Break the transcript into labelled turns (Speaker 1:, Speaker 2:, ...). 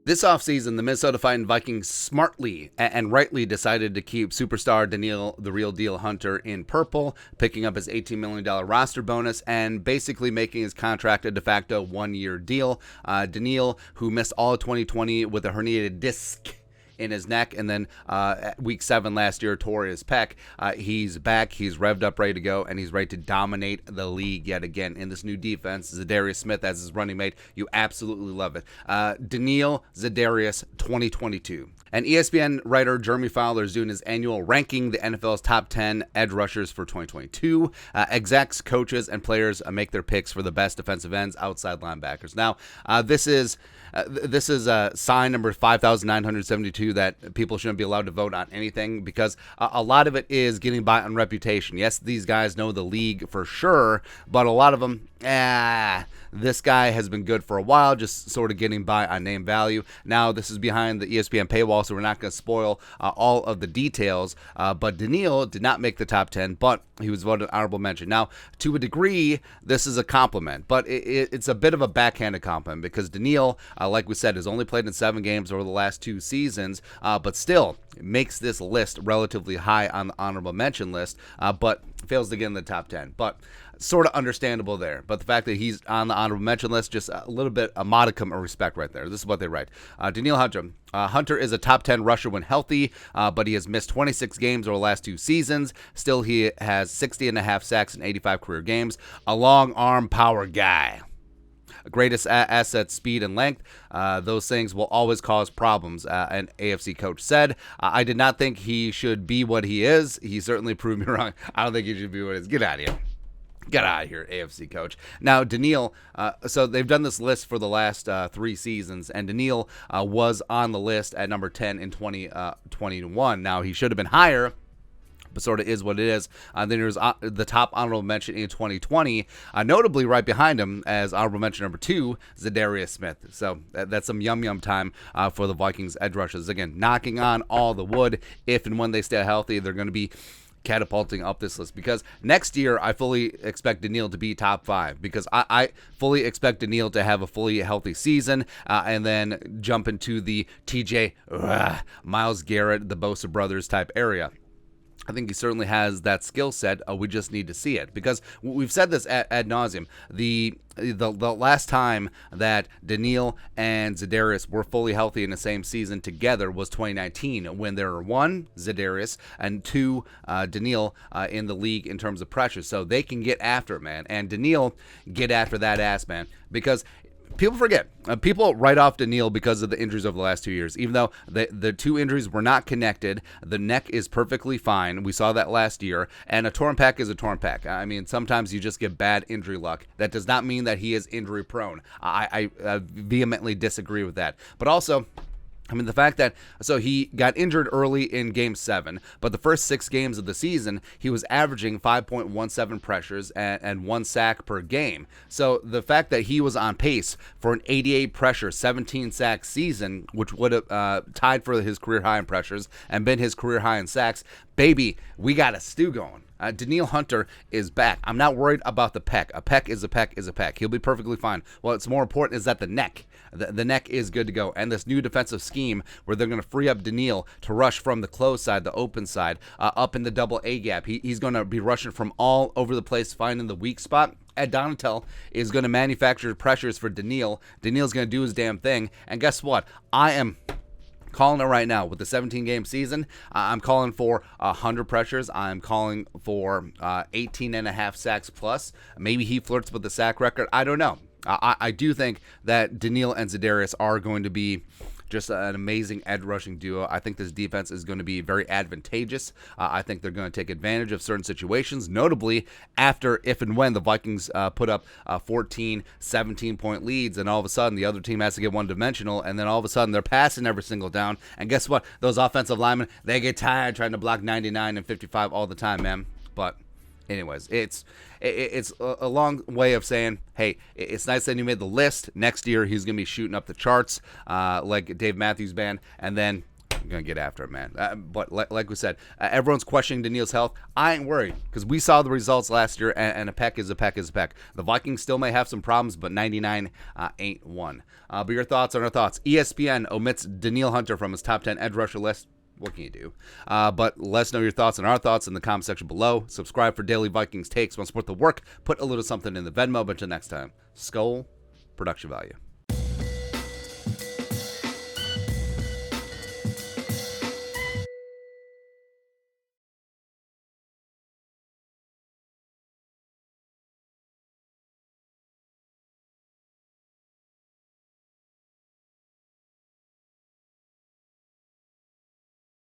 Speaker 1: This offseason, the Minnesota Vikings smartly and rightly decided to keep superstar Danielle "the real deal" Hunter in purple, picking up his $18 million roster bonus and basically making his contract a de facto one-year deal. Danielle, who missed all of 2020 with a herniated disc in his neck, and then week 7 last year tore his pec. He's back, he's revved up, ready to go, and he's ready to dominate the league yet again in this new defense. Zadarius Smith as his running mate, you absolutely love it. Danielle Zadarius 2022. And ESPN writer Jeremy Fowler is doing his annual ranking the NFL's top 10 edge rushers for 2022. Execs, coaches, and players make their picks for the best defensive ends, outside linebackers. Now, this is sign number 5,972 that people shouldn't be allowed to vote on anything because a lot of it is getting by on reputation. Yes, these guys know the league for sure, but a lot of them, this guy has been good for a while, just sort of getting by on name value. Now, this is behind the ESPN paywall, so we're not going to spoil all of the details, but Danielle did not make the top 10, but he was voted honorable mention. Now, to a degree, this is a compliment, but it's a bit of a backhanded compliment because Danielle, like we said, has only played in 7 games over the last 2 seasons, but still makes this list relatively high on the honorable mention list, but fails to get in the top 10. But sort of understandable there. But the fact that he's on the honorable mention list, just a little bit, a modicum of respect right there. This is what they write. Danielle Hunter. Hunter is a top 10 rusher when healthy, but he has missed 26 games over the last 2 seasons. Still, he has 60.5 sacks in 85 career games. A long arm power guy. Greatest asset, speed, and length. Those things will always cause problems, an AFC coach said. I did not think he should be what he is. He certainly proved me wrong. I don't think he should be what he is. Get out of here. Get out of here, AFC coach. Now, Danielle, so they've done this list for the last 3 seasons, and Danielle was on the list at number 10 in 2021. Now, he should have been higher, but sort of is what it is. Then there's the top honorable mention in 2020, notably right behind him as honorable mention number 2, Zadarius Smith. So that's some yum time for the Vikings edge rushers. Again, knocking on all the wood. If and when they stay healthy, they're going to be catapulting up this list because next year I fully expect Danielle to be top 5 because I fully expect Danielle to have a fully healthy season and then jump into the TJ Myles Garrett, the Bosa brothers type area. I think he certainly has that skill set. We just need to see it because we've said this ad nauseum. The last time that Danielle and Zadarius were fully healthy in the same season together was 2019 when there were 1, Zadarius, and 2, Danielle in the league in terms of pressure. So they can get after it, man. And Danielle get after that ass, man, because people forget. People write off Danielle because of the injuries over the last 2 years. Even though the 2 injuries were not connected, the neck is perfectly fine. We saw that last year. And a torn pec is a torn pec. I mean, sometimes you just get bad injury luck. That does not mean that he is injury prone. I vehemently disagree with that. But also, I mean, the fact that, so he got injured early in Game 7, but the first 6 games of the season, he was averaging 5.17 pressures and 1 sack per game. So the fact that he was on pace for an 88 pressure, 17 sack season, which would have tied for his career high in pressures and been his career high in sacks, baby, we got a stew going. Danielle Hunter is back. I'm not worried about the pec. A pec is a pec is a pec. He'll be perfectly fine. What's more important is that the neck. The neck is good to go. And this new defensive scheme where they're going to free up Danielle to rush from the closed side, the open side, up in the double A gap. He's going to be rushing from all over the place, finding the weak spot. Ed Donatel is going to manufacture pressures for Danielle. Danielle's going to do his damn thing. And guess what? I am calling it right now with the 17-game season. I'm calling for 100 pressures. I'm calling for 18.5 sacks plus. Maybe he flirts with the sack record. I don't know. I do think that Danielle and Zadarius are going to be just an amazing edge rushing duo. I think this defense is going to be very advantageous. I think they're going to take advantage of certain situations, notably after, if and when the Vikings put up 14, 17-point leads, and all of a sudden the other team has to get one-dimensional, and then all of a sudden they're passing every single down. And guess what? Those offensive linemen, they get tired trying to block 99 and 55 all the time, man. But anyways, it's a long way of saying, hey, it's nice that he made the list. Next year, he's going to be shooting up the charts like Dave Matthews Band. And then gonna get after it, man. But like we said, everyone's questioning Danielle's health. I ain't worried because we saw the results last year, and a peck is a peck is a peck. The Vikings still may have some problems, but 99 ain't one. But your thoughts on our thoughts. ESPN omits Danielle Hunter from his top 10 edge rusher list. What can you do? But let us know your thoughts and our thoughts in the comment section below. Subscribe for daily Vikings takes. Want to support the work? Put a little something in the Venmo. But until next time, Skull Production Value.